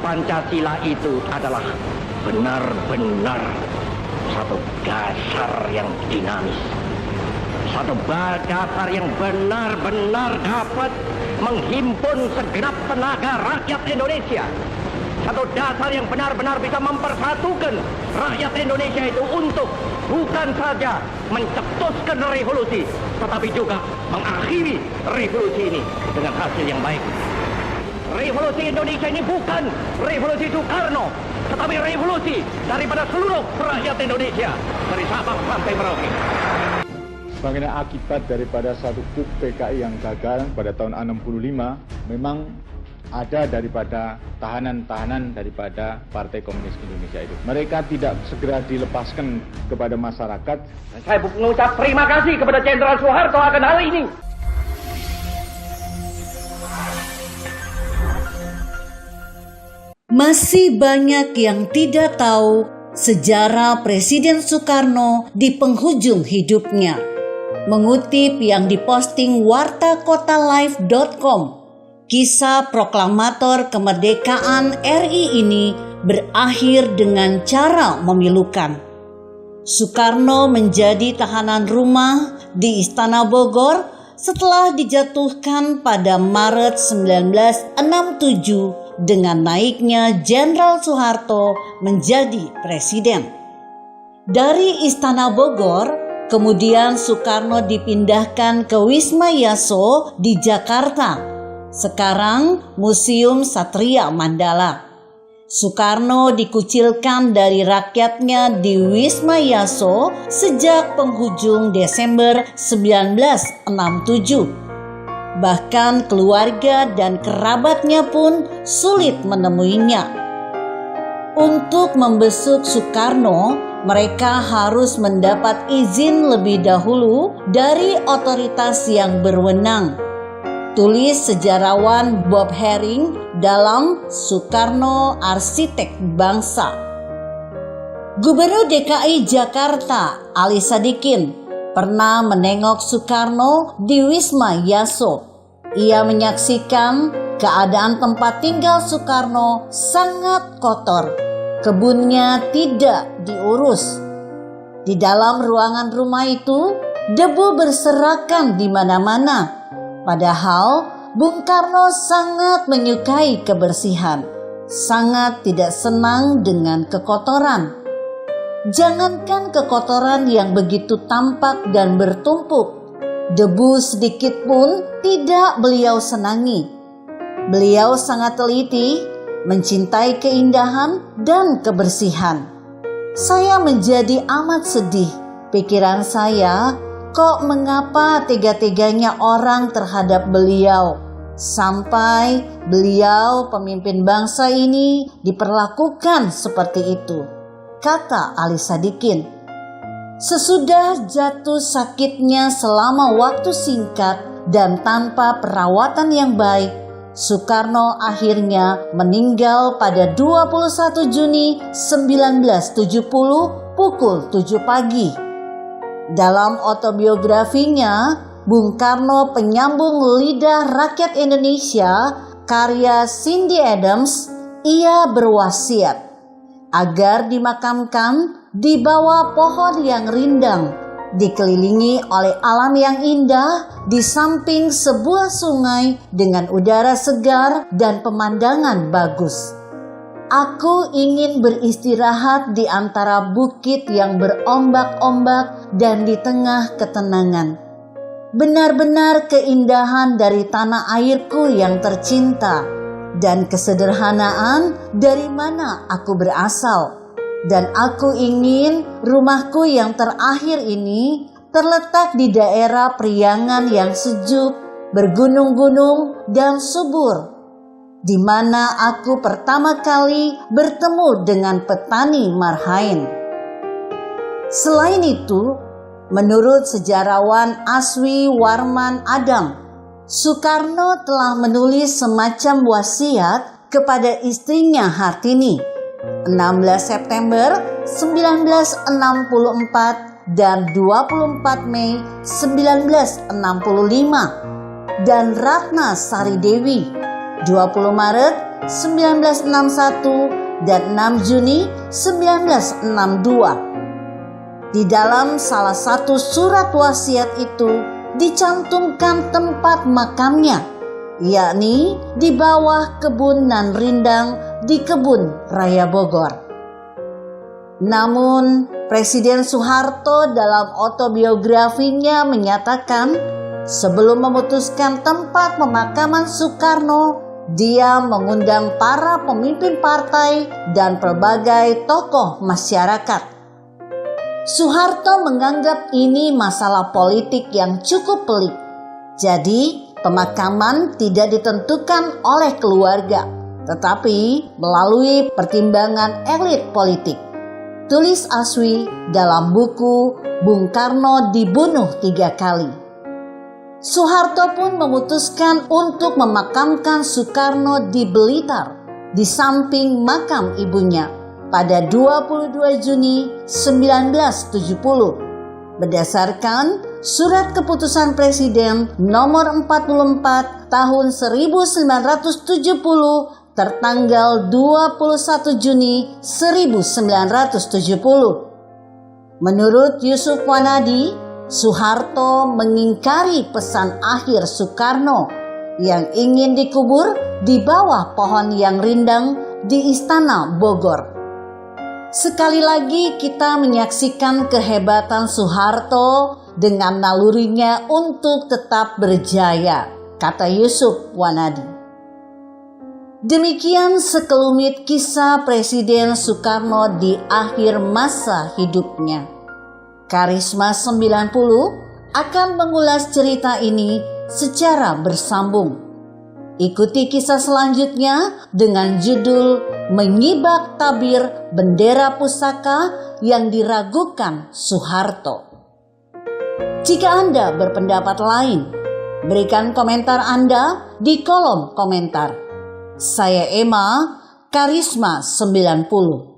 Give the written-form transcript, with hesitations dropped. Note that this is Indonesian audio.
Pancasila itu adalah benar-benar satu dasar yang dinamis, satu dasar yang benar-benar dapat menghimpun segenap tenaga rakyat Indonesia, satu dasar yang benar-benar bisa mempersatukan rakyat Indonesia itu untuk bukan saja mencetuskan revolusi, tetapi juga mengakhiri revolusi ini dengan hasil yang baik. Revolusi Indonesia ini bukan revolusi Soekarno, tetapi revolusi daripada seluruh rakyat Indonesia, dari Sabang sampai Merauke. Sebagai akibat daripada satu KUP PKI yang gagal pada tahun 65, memang ada daripada tahanan-tahanan daripada Partai Komunis Indonesia itu. Mereka tidak segera dilepaskan kepada masyarakat. Saya mengucap terima kasih kepada Jenderal Soeharto akan hal ini. Masih banyak yang tidak tahu sejarah Presiden Soekarno di penghujung hidupnya. Mengutip yang diposting wartakotalive.com, kisah proklamator kemerdekaan RI ini berakhir dengan cara memilukan. Soekarno menjadi tahanan rumah di Istana Bogor setelah dijatuhkan pada Maret 1967 dengan naiknya Jenderal Soeharto menjadi presiden. Dari Istana Bogor, kemudian Soekarno dipindahkan ke Wisma Yaso di Jakarta, sekarang Museum Satria Mandala. Soekarno dikucilkan dari rakyatnya di Wisma Yaso sejak penghujung Desember 1967. Bahkan keluarga dan kerabatnya pun sulit menemuinya. Untuk membesuk Soekarno, mereka harus mendapat izin lebih dahulu dari otoritas yang berwenang. Tulis sejarawan Bob Herring dalam Soekarno Arsitek Bangsa. Gubernur DKI Jakarta Ali Sadikin pernah menengok Soekarno di Wisma Yaso. Ia menyaksikan keadaan tempat tinggal Soekarno sangat kotor. Kebunnya tidak diurus. Di dalam ruangan rumah itu, debu berserakan di mana-mana. Padahal Bung Karno sangat menyukai kebersihan, sangat tidak senang dengan kekotoran. Jangankan kekotoran yang begitu tampak dan bertumpuk, debu sedikit pun tidak beliau senangi. Beliau sangat teliti, mencintai keindahan dan kebersihan. Saya menjadi amat sedih. Pikiran saya, kok mengapa tega-teganya orang terhadap beliau, sampai beliau pemimpin bangsa ini diperlakukan seperti itu, kata Ali Sadikin. Sesudah jatuh sakitnya selama waktu singkat dan tanpa perawatan yang baik, Soekarno akhirnya meninggal pada 21 Juni 1970 pukul 7 pagi. Dalam autobiografinya, Bung Karno penyambung lidah rakyat Indonesia, karya Cindy Adams, ia berwasiat agar dimakamkan di bawah pohon yang rindang, dikelilingi oleh alam yang indah, di samping sebuah sungai dengan udara segar dan pemandangan bagus. Aku ingin beristirahat di antara bukit yang berombak-ombak dan di tengah ketenangan. Benar-benar keindahan dari tanah airku yang tercinta dan kesederhanaan dari mana aku berasal. Dan aku ingin rumahku yang terakhir ini terletak di daerah Priangan yang sejuk, bergunung-gunung dan subur, di mana aku pertama kali bertemu dengan petani marhain. Selain itu, menurut sejarawan Aswi Warman Adam, Soekarno telah menulis semacam wasiat kepada istrinya Hartini 16 September 1964 dan 24 Mei 1965, dan Ratna Sari Dewi 20 Maret 1961 dan 6 Juni 1962. Di dalam salah satu surat wasiat itu dicantumkan tempat makamnya, yakni di bawah kebun nan rindang di Kebun Raya Bogor. Namun, Presiden Soeharto dalam autobiografinya menyatakan sebelum memutuskan tempat pemakaman Soekarno, dia mengundang para pemimpin partai dan berbagai tokoh masyarakat. Soeharto menganggap ini masalah politik yang cukup pelik. Jadi, pemakaman tidak ditentukan oleh keluarga, tetapi melalui pertimbangan elit politik. Tulis Aswi dalam buku Bung Karno Dibunuh 3 Kali. Soeharto pun memutuskan untuk memakamkan Soekarno di Blitar, di samping makam ibunya, pada 22 Juni 1970, berdasarkan Surat Keputusan Presiden nomor 44 tahun 1970 tertanggal 21 Juni 1970. Menurut Yusuf Wanadi, Soeharto mengingkari pesan akhir Soekarno yang ingin dikubur di bawah pohon yang rindang di Istana Bogor. Sekali lagi kita menyaksikan kehebatan Soeharto dengan nalurinya untuk tetap berjaya, kata Yusuf Wanadi. Demikian sekelumit kisah Presiden Soekarno di akhir masa hidupnya. Karisma 90 akan mengulas cerita ini secara bersambung. Ikuti kisah selanjutnya dengan judul Menyibak Tabir Bendera Pusaka yang Diragukan Soeharto. Jika Anda berpendapat lain, berikan komentar Anda di kolom komentar. Saya Emma, Karisma 90.